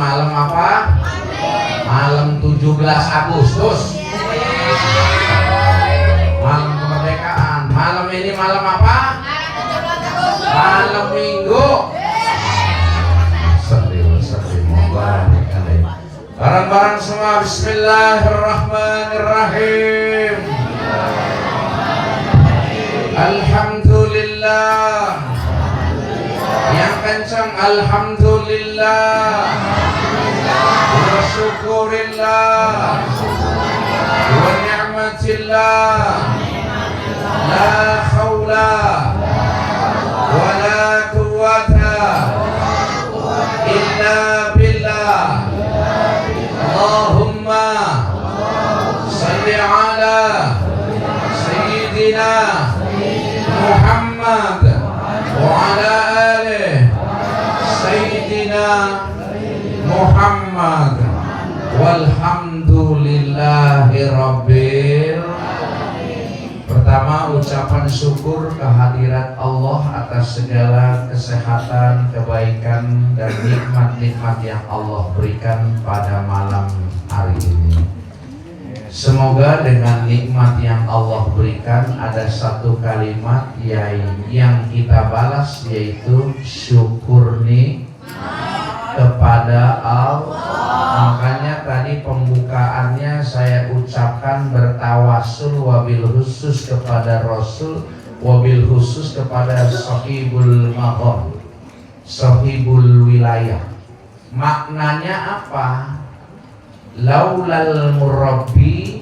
malam apa? Malam 17 Agustus. Malam kemerdekaan. Malam ini malam apa? Malam Minggu. Sedih mubarak alaih. Barang-barang semua bismillahirrahmanirrahim. Alhamdulillah. Yang kencang alhamdulillah. Wa syukurillah. Wa ni'matillah. La khawla wa la quwwata illa billah. Allahumma salli ala sayyidina Muhammad wa ala ali sayyidina Muhammad walhamdulillahi rabbil. Pertama, ucapan syukur kehadirat Allah atas segala kesehatan, kebaikan dan nikmat-nikmat yang Allah berikan pada malam hari ini. Semoga dengan nikmat yang Allah berikan ada satu kalimat yang kita balas, yaitu syukur kepada Allah. Makanya tadi pembukaannya saya ucapkan bertawasul wabil khusus kepada Rasul, wabil khusus kepada sahibul maqam, sahibul wilayah. Maknanya apa? Laulal murabbi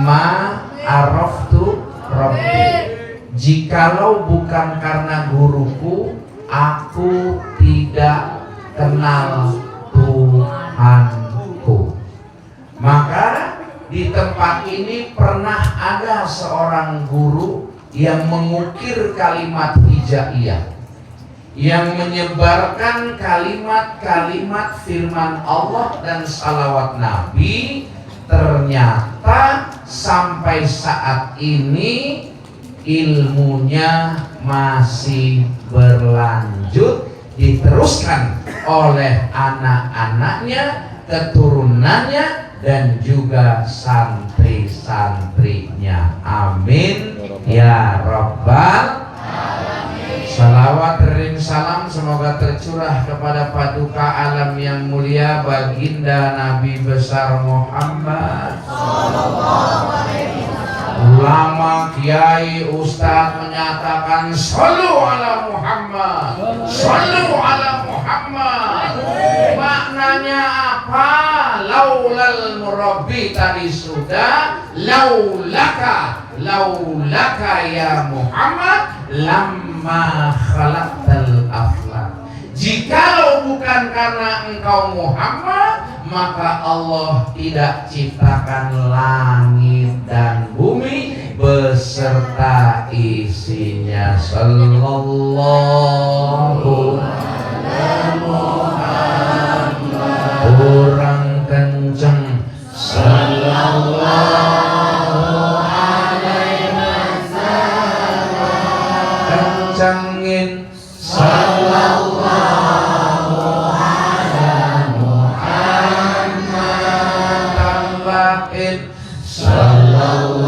ma araftu rabbi. Jikalau bukan karena guruku, aku tidak kenal Tuhanku. Maka di tempat ini pernah ada seorang guru yang mengukir kalimat hijaiyah, yang menyebarkan kalimat-kalimat firman Allah dan salawat Nabi. Ternyata sampai saat ini ilmunya masih berlanjut, diteruskan oleh anak-anaknya, keturunannya, dan juga santri-santrinya. Amin ya rabbal alamin. Salawat ring salam semoga tercurah kepada paduka alam yang mulia baginda Nabi besar Muhammad. Ulama, kiai, ustadz menyatakan shollu ala Muhammad, shollu ala Muhammad. Maknanya apa? Laulal murabbi tadi sudah, laulaka ya Muhammad lamma khalaqtal aflak. Jikalau bukan karena engkau Muhammad, maka Allah tidak ciptakan langit dan bumi beserta isinya. Sallallahu alaihi Muhammad. Kurang kenceng. Sallallahu alaihi wasallam. Kencengin. Sallallahu alaihi Muhammad. Tambahin. Sallallahu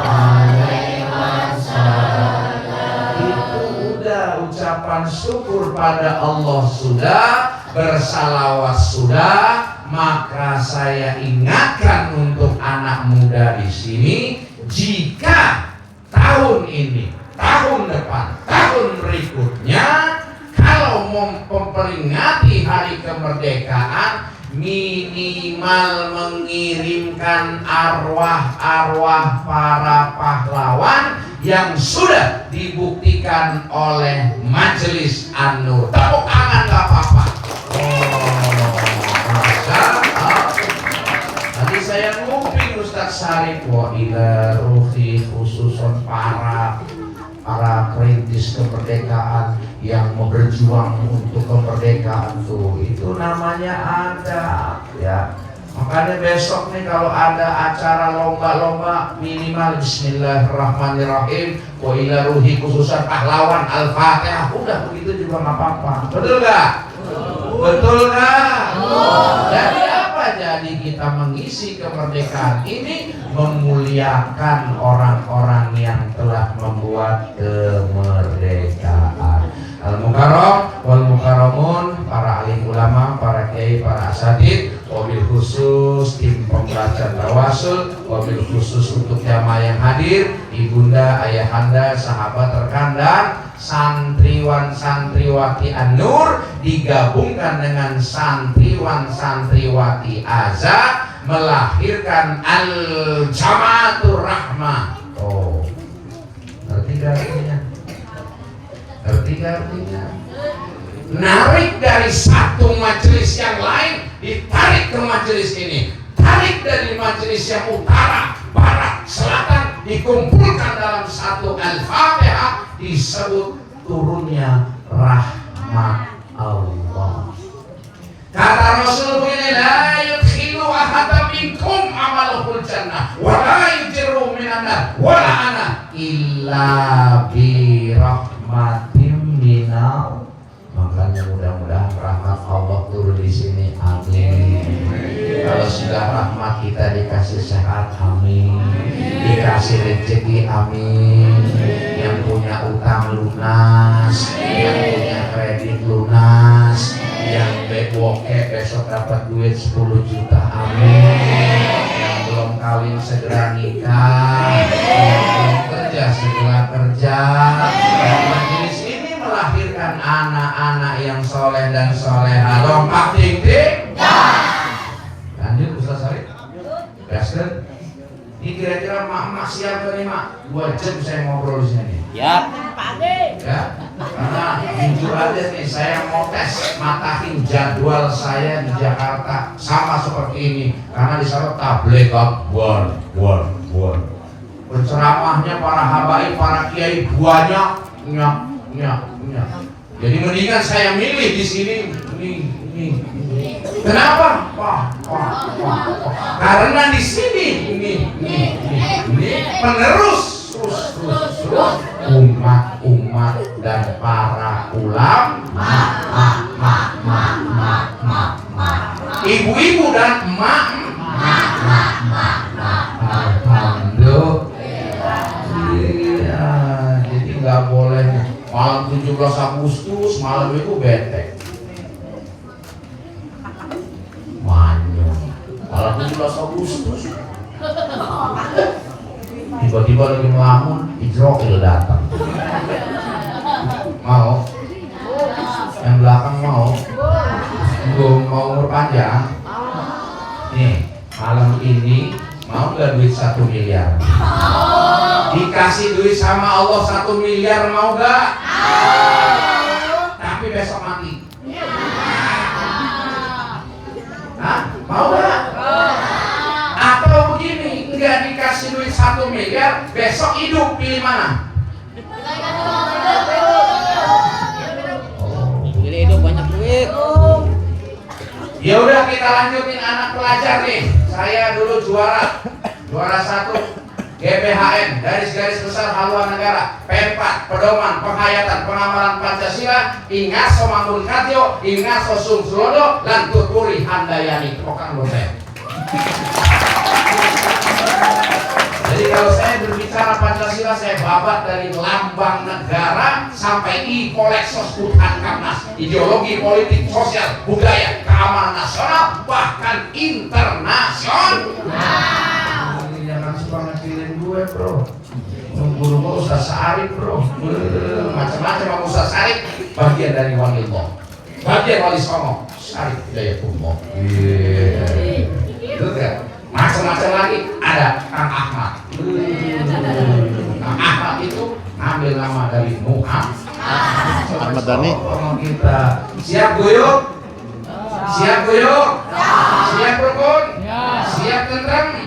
alaihi wasallam. Itu udah ucapan syukur pada Allah sudah, bersalawat sudah. Maka saya ingatkan untuk anak muda di sini, jika tahun ini, tahun depan, tahun berikutnya, kalau memperingati hari kemerdekaan, minimal mengirimkan arwah-arwah para pahlawan yang sudah dibuktikan oleh Majelis An-Nur. Tepuk tangan gak apa-apa. Tadi saya nguping Ustaz Syarif, wa ila ruhi khususon para perintis kemerdekaan yang berjuang untuk kemerdekaan tuh, itu namanya adab ya. Makanya besok nih kalau ada acara lomba-lomba, minimal bismillahirrahmanirrahim, wa ila ruhi khususan pahlawan, al-fatihah, udah begitu juga nggak apa-apa. Betul nggak? Betul nggak? Jadi apa? Jadi kita mengisi kemerdekaan ini memuliakan orang-orang yang telah membuat kemerdekaan. Al-Mukarram wal Mukarramun, para alim ulama, para kiai, para asatidz, wabil khusus tim pembaca tawasul, wabil khusus untuk jamaah yang hadir, ibunda, ayahanda, sahabat rekan, santriwan santriwati An-Nur digabungkan dengan santriwan santriwati Aza melahirkan Al-Jamaatur Rahmah. Oh, ngerti gak artinya? Ngerti gak artinya? Narik dari satu majelis yang lain, ditarik ke majelis ini. Tarik dari majelis yang utara, barat, selatan, dikumpulkan dalam satu Al-Fatihah, disebut turunnya rahmat Allah. Kata Rasul begini, la yudkhilu ahadam minkum amaluhul jannah wa la yujirru minan nar wa la ana illa bi rahmatim minal. Makanya mudah-mudahan rahmat Allah turun di sini, amin. Kalau sudah rahmat kita dikasih sehat, amin. Dikasih rezeki, amin. Yang punya utang lunas, yang punya kredit lunas, yang bokeh besok dapat duit 10 juta, amin. Yang belum kawin segera nikah, yang belum kerja segera kerja. Majelis ini melahirkan anak-anak yang soleh dan soleha. Lompat tinggi. Lanjut Ustaz Sarif. Gaskan. Ini kira-kira mak siapa nih mak? 2 jam saya ngobrol di sini. Ya. Ya. Karena jujur aja nih, saya mau tes matahin jadwal saya di Jakarta sama seperti ini. Karena di sana tabligh akbar, penceramahnya para habaib, para kiai banyak, nyak. Jadi mendingan saya milih di sini. Kenapa? Wah. Karena di sini ini penerus umat dan para ulama, ibu-ibu dan emak. Iya, jadi nggak boleh malam 17 Agustus malam itu bete. Malam 17 Agustus tiba-tiba lagi melamun, Ijroil datang. Mau? Yang belakang mau? Belum mau umur panjang? Nih, malam ini mau gak duit 1 miliar? Dikasih duit sama Allah 1 miliar, mau gak? Tapi besok mati. Hah? Mau gak? Atau begini, enggak dikasih duit 1 miliar, besok hidup, pilih mana? Pilih hidup banyak duit. Ya udah, kita lanjutin anak pelajar nih. Saya dulu juara 1 GPHN, garis-garis besar haluan negara, P4, pedoman, penghayatan, pengamalan Pancasila, ingaso manggun katyo, ingaso sumsulodo, lan tuturi handayani, kokang lombe. Jadi kalau saya berbicara Pancasila, saya babat dari lambang negara sampai Poleksos Kamnas, ideologi, politik, sosial, budaya, keamanan nasional, bahkan internasional. Jangan suka ngecilin gue bro. Guru gue Ustaz Sarif bro. Macam-macam sama Ustaz Sarif. Bagian dari wali Allah, bagian wali Songo Sarif Hidayatullah. Itu kan macam-macam lagi. Ada Kang Ahmad. Kang Ahmad itu ambil nama dari Ahmad Dhani. Kita siap guyuk? Siap guyuk? Siap rukun? Siap tentrem?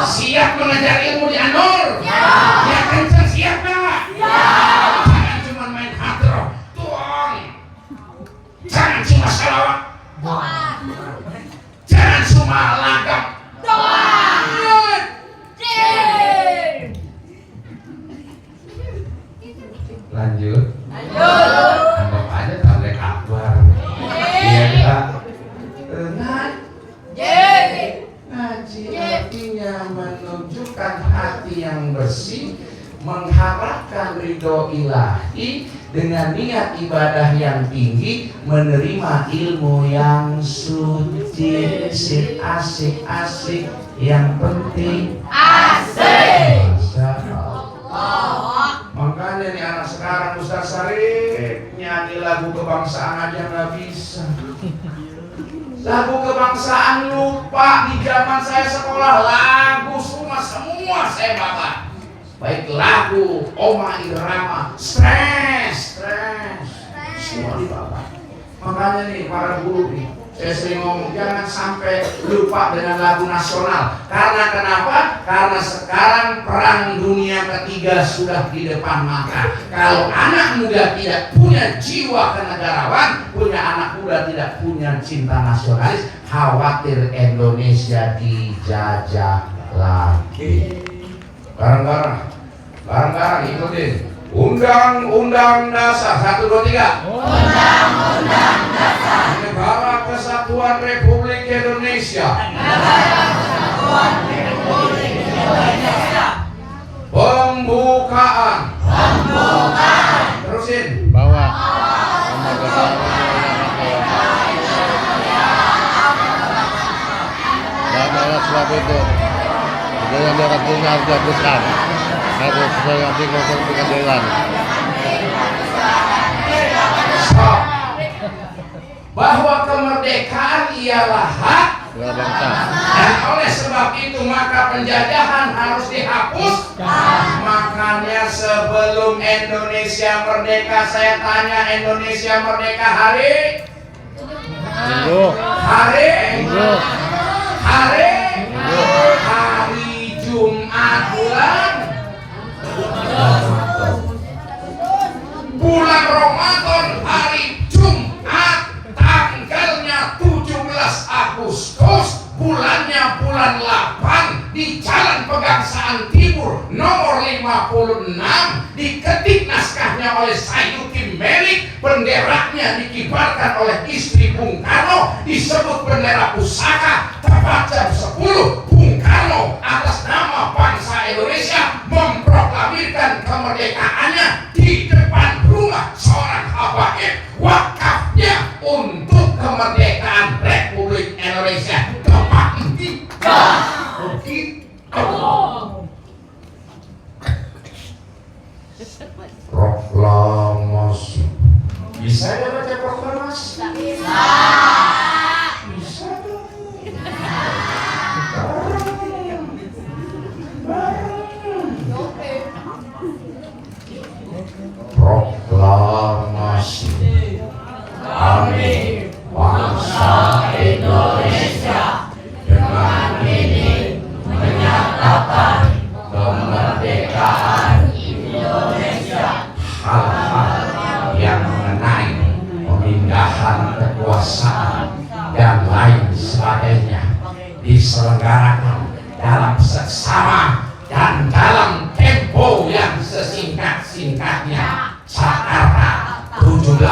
Siap mengajar ilmu di An-Nur? Ya kencang, siap gak? Jangan cuma main hadroh, tuang. Jangan cuma salawat, jangan cuma lagap. Lanjut. Anggap aja tabligh akbar. Iya kita mengharapkan ridho ilahi dengan niat ibadah yang tinggi, menerima ilmu yang suci. Asik yang penting asik. Makanya nih anak sekarang Ustaz Sarif nyanyi lagu kebangsaan aja nggak bisa. Lagu kebangsaan lupa. Di zaman saya sekolah lagu semua saya bawa. Baik lagu, Oma Irama, stres, semua dibawa. Makanya nih para guru nih, saya sering ngomong jangan sampai lupa dengan lagu nasional. Karena kenapa? Karena sekarang perang dunia ketiga sudah di depan mata. Kalau anak muda tidak punya jiwa kenegarawan, punya anak muda tidak punya cinta nasionalis, khawatir Indonesia dijajah lagi. Bareng-bareng ikutin Undang-Undang Dasar 1, 2, 3. Undang-Undang Dasar Negara Kesatuan Republik Indonesia. Pembukaan. Terusin. Bahwa dan oleh sebab itu yang dilakukan harus dihapuskan. Harus sesuai artikel pengadilan. Bahwa kemerdekaan ialah hak bangsa. dan oleh sebab itu maka penjajahan harus dihapus. Makanya sebelum Indonesia merdeka, saya tanya, Indonesia merdeka hari Minggu. hari Minggu. hari Minggu. hari Jumat bulan Ramadan, hari Jumat, tanggalnya 17 Agustus, bulannya bulan 8, di Jalan Pegangsaan Timur nomor 56, diketik naskahnya oleh Sayuti Melik, benderanya dikibarkan oleh istri Bung Karno, disebut bendera pusaka. Tepat jam 10, Bung Karno atas nama bangsa Indonesia memproklamirkan kemerdekaannya di depan rumah seorang habaib, wakafnya untuk kemerdekaan Republik Indonesia. Tepat proklamasi. Bisa ya baca proklamasi? Bisa dong. Proklamasi. Kami bangsa Indonesia dengan ini menyatakan kemerdekaan Indonesia. Hal-hal yang mengenai pemindahan kekuasaan dan lain sebagainya diselenggarakan dalam seksama dan dalam tempo yang sesingkat-singkatnya. Jakarta 17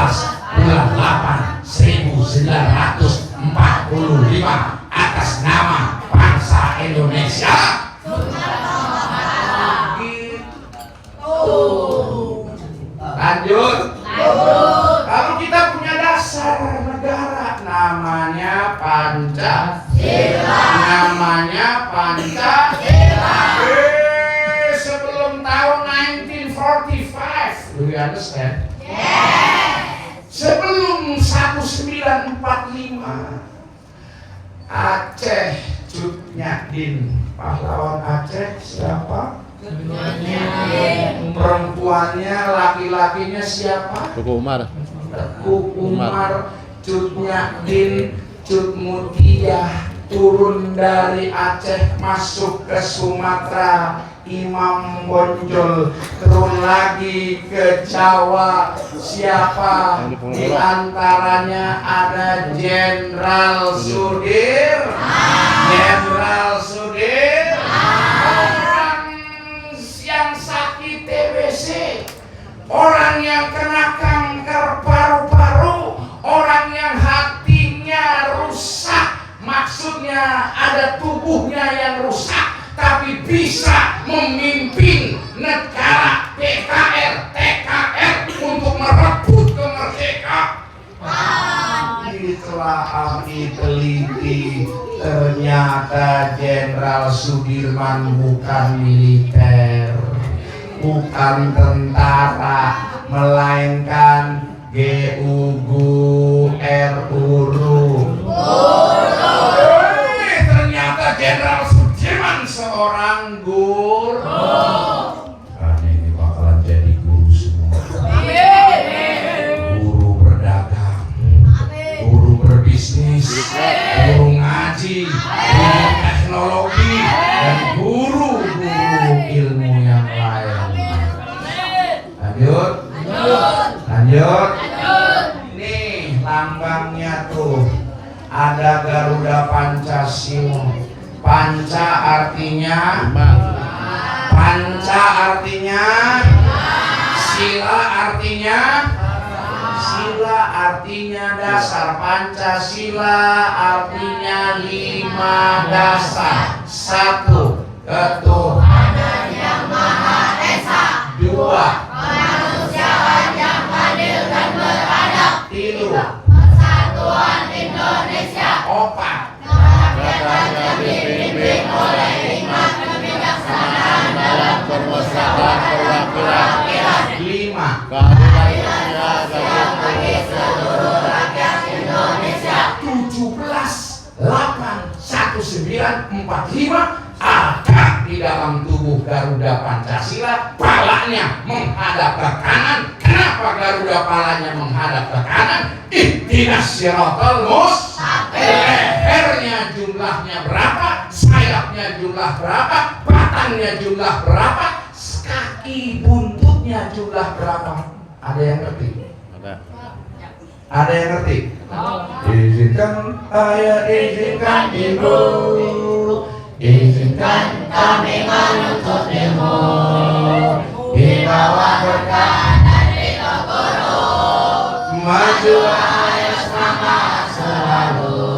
bulan 8 1945 atas nama bangsa Indonesia. Lanjut. Kalau kita punya dasar negara namanya Pancasila. Sebelum tahun 1945, do you understand? Sebelum 1945, Aceh Cut Nyak-Din, pahlawan Aceh siapa? Perempuannya, laki-lakinya siapa? Tuku Umar. Teku Umar, Cut Nyak-Din, Cut Mutia, turun dari Aceh masuk ke Sumatera. Imam Bonjol, turun lagi ke Jawa. Siapa? Di antaranya ada Jenderal Sudir. Orang yang sakit TBC, orang yang kena kanker paru-paru, orang yang hatinya rusak. Maksudnya ada tubuhnya yang rusak, tapi bisa memimpin negara Kata Jenderal Sudirman bukan militer, bukan tentara, melainkan GUGU RURU. Ternyata Jenderal Sudirman seorang guru. Ini bakalan jadi guru semua. Guru berdagang, guru berbisnis, guru ngaji, guru teknologi, dan guru-guru ilmu yang lain. Lanjut. Nih lambangnya tuh ada Garuda Pancasila. Panca artinya sila artinya dasar. Pancasila artinya 5 dasar. 1. Ketuhanan yang Maha Esa. 2. kemanusiaan yang adil dan beradab. 3. Persatuan Indonesia. 4. Negara dipimpin oleh hikmat kebijaksanaan dalam permusyawaratan perwakilan. 5. Keadilan sosial bagi seluruh rakyat Indonesia. 17/8/1945 ada di dalam tubuh Garuda Pancasila. Palanya menghadap ke kanan. Kenapa Garuda palanya menghadap ke kanan? Ihdinas siratal mustaqim. Lehernya jumlahnya berapa? Sayapnya jumlah berapa? Batangnya jumlah berapa? Kaki buntutnya jumlah berapa? Ada yang ngerti? Ada yang ngerti? Izinkan ibu, izinkan kami menuntut ilmu di bawah berkah dan ridho guru. Maju ayo semangat selalu,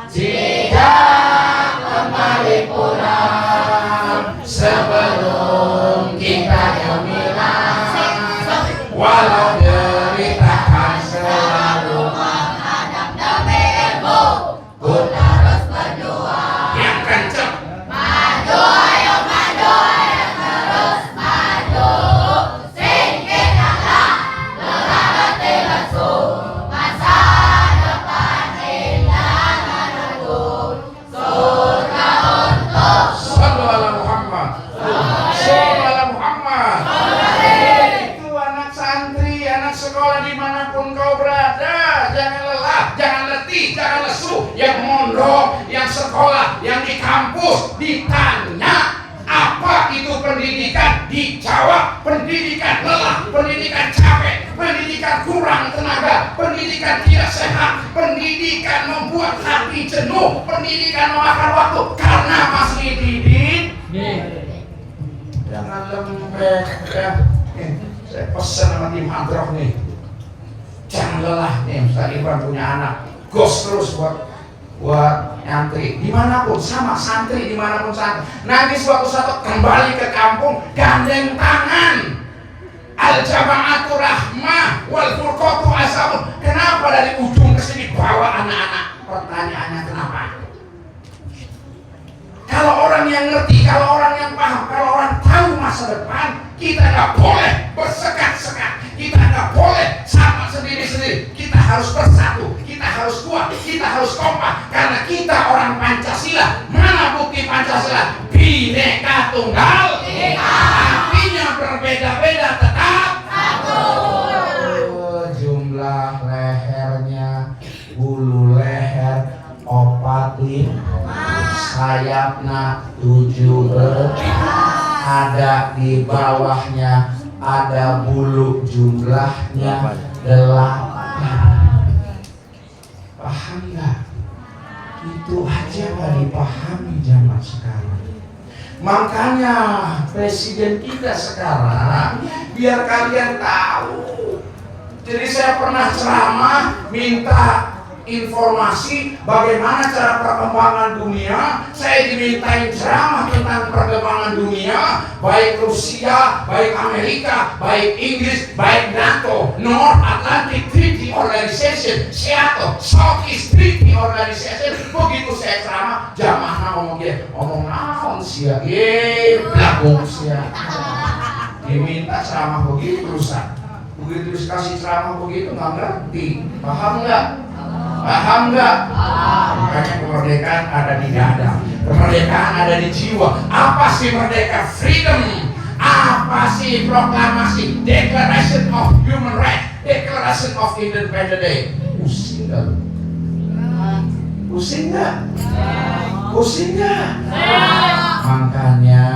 tidak kembali pulang sebelum kita gemilang. Walau derita kan selalu menghadap demi ilmu, ku terus berjuang. Yang kenceng. Maju ayo terus maju. Singkirkanlah letih lesu, masa depan indah menunggu. Surga untuk Sallu ala Muhammad. Sallu ala Muhammad. Itu anak santri, anak sekolah dimanapun kau berada, jangan lelah, jangan letih, jangan lesu. Yang mondok, yang sekolah, yang di kampus, ditanya apa itu pendidikan, dijawab pendidikan lelah, pendidikan capek, pendidikan kurang tenaga, pendidikan tidak sehat, pendidikan membuat hati jenuh, pendidikan memakan waktu karena masih didik. Jangan lembek ya. Saya pesan sama tim hadroh nih, jangan lelah nih. Ustaz Ibrahim punya anak, gos terus buat nyantri dimanapun, sama santri dimanapun santri. Nanti suatu saat kembali ke kampung, gandeng tangan. Al jama'atu rahmah wal furqatu asamun. Kenapa dari ujung ke sini bawa anak-anak? Pertanyaannya kenapa? Kalau orang yang ngerti, kalau orang yang paham, kalau orang tahu masa depan, kita nggak boleh bersekat-sekat, kita nggak boleh sama sendiri-sendiri. Kita harus bersatu, kita harus kuat, kita harus kompak, karena kita orang Pancasila. Mana bukti Pancasila? Bhinneka Tunggal Ika. Artinya berbeda-beda tetap satu. Jumlah lehernya, bulu leher 45, sayapnya 17, ada di bawahnya ada bulu jumlahnya 8. Paham nggak? Itu aja nggak dipahami zaman sekarang. Makanya presiden kita sekarang biar kalian tahu. Jadi saya pernah ceramah minta informasi bagaimana cara perkembangan dunia. Saya dimintain ceramah tentang perkembangan dunia, baik Rusia, baik Amerika, baik Inggris, baik NATO, North Atlantic Treaty Organization, SEATO, Southeast Treaty Organization. Begitu saya ceramah, jamaah ngomong dia, ngomong naon sia, blabong sia. Diminta ceramah begitu Ustaz. Begitu dikasih ceramah begitu nggak ngerti, paham nggak? Paham nggak? Makanya kemerdekaan ada di dada, kemerdekaan ada di jiwa. Apa sih merdeka? Freedom. Apa sih proklamasi? Declaration of Human Rights, Declaration of Independence Day. Pusing nggak? Pusing nggak? Pusing nggak? Makanya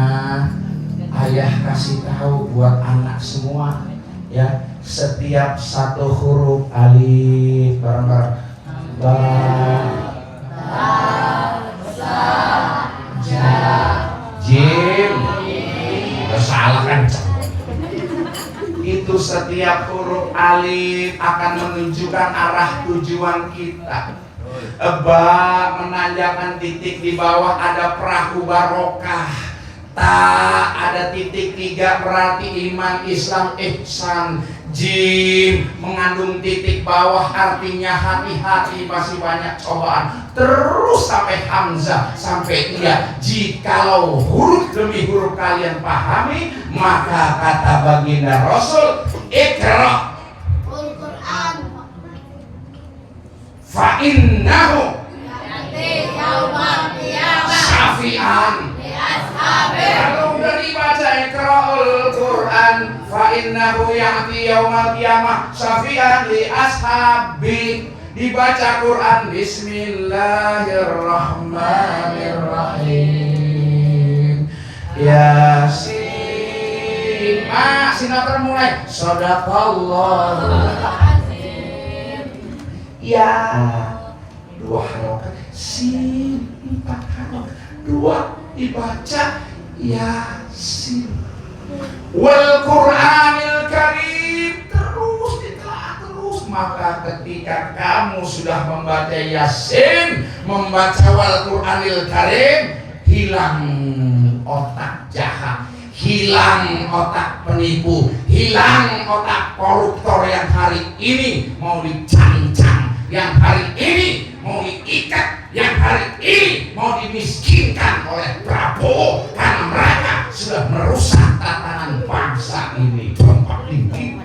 ayah kasih tahu buat anak semua, ya, setiap satu huruf alif bareng-bareng. Ba, sa, ja, jim. Salah kan? Itu setiap huruf alif akan menunjukkan arah tujuan kita. Ba menandakan titik di bawah ada perahu barokah. Ta ada titik 3 berarti iman, Islam, ihsan. Jim mengandung titik bawah artinya hati-hati, masih banyak cobaan. Terus sampai Hamzah, sampai iya. Jikalau huruf demi huruf kalian pahami, maka kata baginda Rasul, Iqra fa innahu syafi'an. Kalau udah dibaca Iqra'ul Quran fa innahu ya'ti yaumal qiyamah syafi'an li ashabi. Dibaca Quran Bismillahirrahmanirrahim. Yasin. Sinetron mulai. Shadaqallahul azim. Ya. 2 harokat. Sin 4 harokat. 2 dibaca Yasin. Wal Qur'anil Karim, terus ditelaah terus. Maka ketika kamu sudah membaca Yasin, membaca Wal Qur'anil Karim, hilang otak jahat, hilang otak penipu, hilang otak koruptor yang hari ini mau dicancang, yang hari ini mau diikat, yang hari ini mau dimiskinkan oleh Prabowo karena mereka sudah merusak tatanan bangsa ini. Tempat tinggi.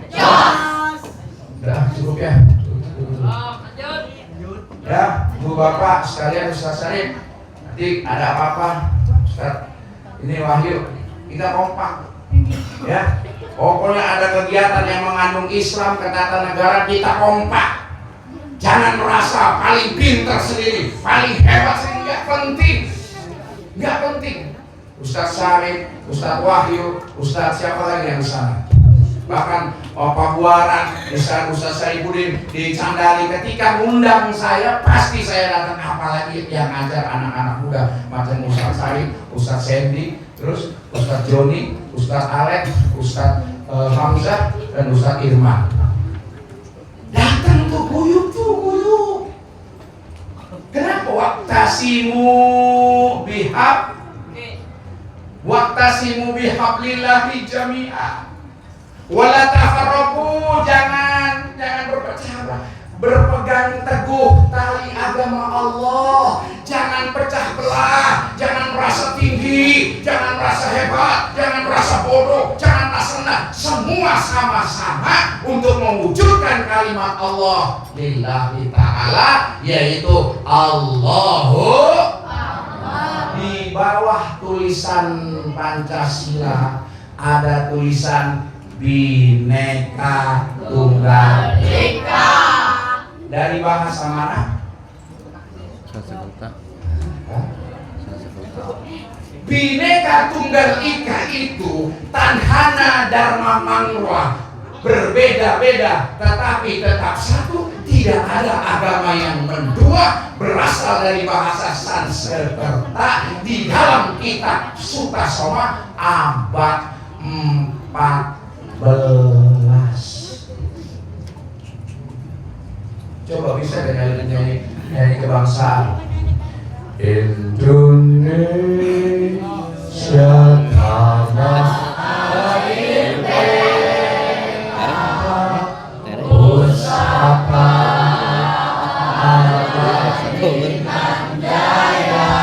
Udah cukup ya. Ya, Bu Bapak sekalian, Ustaz Syarif, nanti ada apa-apa, Ustaz, ini Wahyu, kita kompak. Ya, pokoknya ada kegiatan yang mengandung Islam, ketatanegaraan, kita kompak. Jangan merasa paling pintar sendiri, paling hebat sendiri, nggak penting, nggak penting. Ustaz Syarif, Ustaz Wahyu, Ustaz siapa lagi yang di sana? Bahkan Pak Buaran, Ustaz Saifuddin di Candali, ketika undang saya pasti saya datang. Apalagi yang ngajar anak-anak muda macam Ustaz Syarif, Ustaz Sandy, terus Ustaz Joni, Ustaz Alex, Ustaz Hamzah, dan Ustaz Irman. Datang tuh guyup. Kenapa? Waktasimu bihablillahi jami'ah. Wala tafarraqu, jangan berpecah belah. Berpegang teguh tali agama Allah. Jangan pecah belah, jangan merasa tinggi, jangan merasa hebat, jangan merasa bodoh, jangan merasa rendah. Semua sama-sama untuk mewujudkan kalimat Allah lillahi ta'ala, yaitu Allahu. Di bawah tulisan Pancasila ada tulisan Bhinneka Tunggal Ika. Dari bahasa mana? Sanskerta. Bhinneka Tunggal Ika itu Tanhana Dharma Mangwa, berbeda-beda tetapi tetap satu. Tidak ada agama yang mendua, berasal dari bahasa Sanskerta di dalam kitab Sutasoma abad 14. Coba bisa dengan nyanyi kebangsaan. Indonesia tanah air merah, pusaka dan jaya.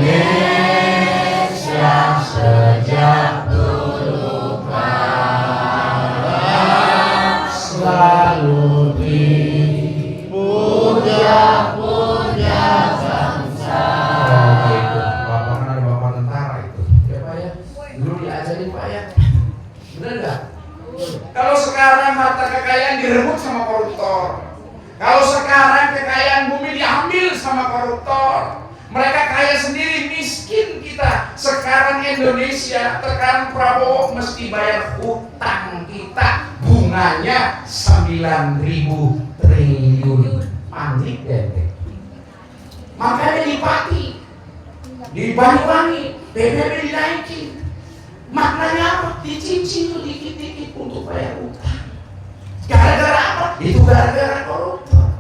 Indonesia sejak dulu kala selalu dipuja-puja bangsa. Oh gitu, Bapak kan ada Bapak tentara itu. Ya Pak ya, dulu diajarin Pak ya. Bener nggak? Kalau sekarang harta kekayaan direbut sama koruptor. Kalau sekarang kekayaan bumi diambil sama koruptor. Mereka kaya sendiri, miskin kita. Sekarang Indonesia, sekarang Prabowo mesti bayar hutang kita. Bunganya 9.000 triliun. Panik deh. Makanya di Pati, di Banyuwangi, BBM dinaikin. Maknanya apa? Dicicil dikit-dikit untuk bayar hutang. Gara-gara apa? Itu gara-gara koruptor.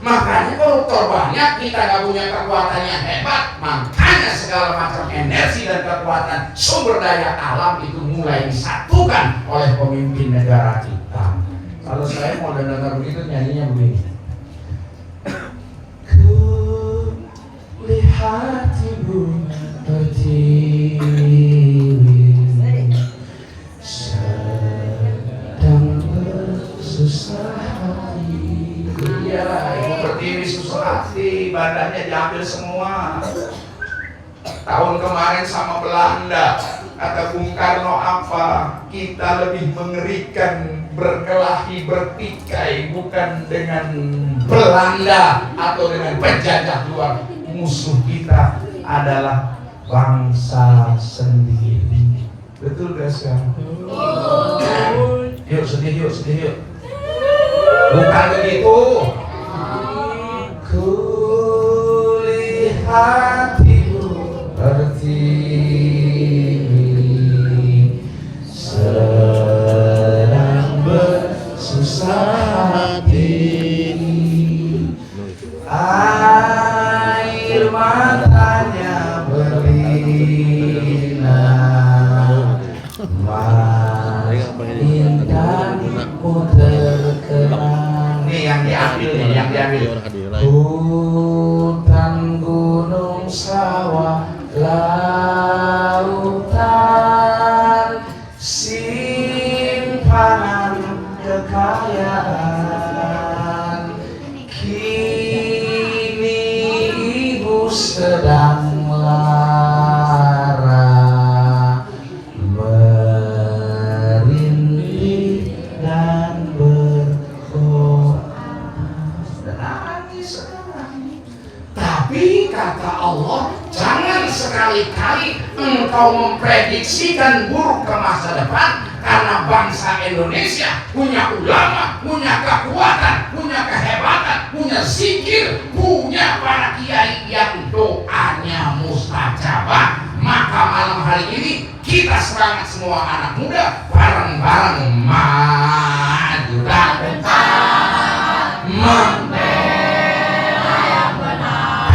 Makanya koruptor banyak, kita gak punya kekuatannya hebat. Makanya segala macam energi dan kekuatan sumber daya alam itu mulai disatukan oleh pemimpin negara kita. Kalau saya mau dengar begitu, nyanyinya begini. Ku lihat ibu berdiri sedang bersusah hati. Iyalah, ibu berdiri susah hati, badannya diambil semua. Tahun kemarin sama Belanda, kata Bung Karno apa? Kita lebih mengerikan berkelahi bertikai bukan dengan Belanda atau dengan penjajah luar. Musuh kita adalah bangsa sendiri. Betul gak sekarang? Yuk sedih yuk, sedih yuk. Bukan begitu. Kulihat ibu berdiri sedang bersusah hati, air matanya berlinang, intanmu terkenang. Nih yang diambil nih, yang diambil. Hutan, gunung, sawah, lautan, simpanan kekayaan. Kini ibu sedang lara, merintih dan berdoa dan nangis sekarang. Tapi kata Allah, jangan sekali-kali engkau memprediksikan buruk ke masa depan, karena bangsa Indonesia punya ulama, punya kekuatan, punya kehebatan, punya zikir, punya para kiai yang doanya mustajabah. Maka malam hari ini kita semangat semua anak muda, bareng-bareng maju dan membela yang benar.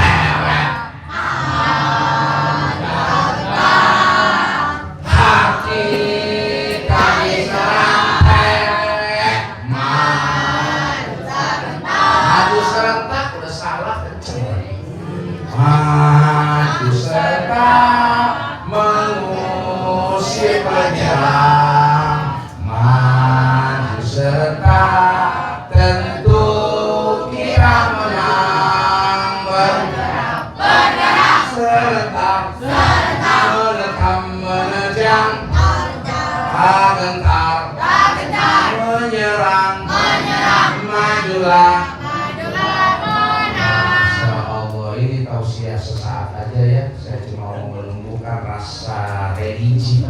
Hati kami serentak, maju serentak, udah salah kenceng. Maju serentak, mengusir penyerang. Maju serentak, tentu kita menang. Bergerak serentak, menekam menejang, gentar menyerang, majulah. Masya Allah, ini tausiah sesaat aja ya. Saya cuma mau menumbuhkan rasa religi.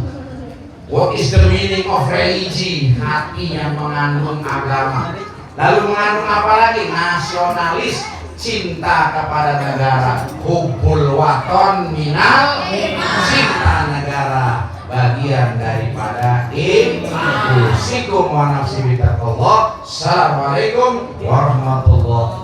What is the meaning of religi? Hati yang mengandung agama. Lalu mengandung apa lagi? Nasionalis, cinta kepada negara. Hubbul waton minal, cinta negara bagian daripada iman. Usikum wa nafsi bitaqallah. Assalamualaikum warahmatullahi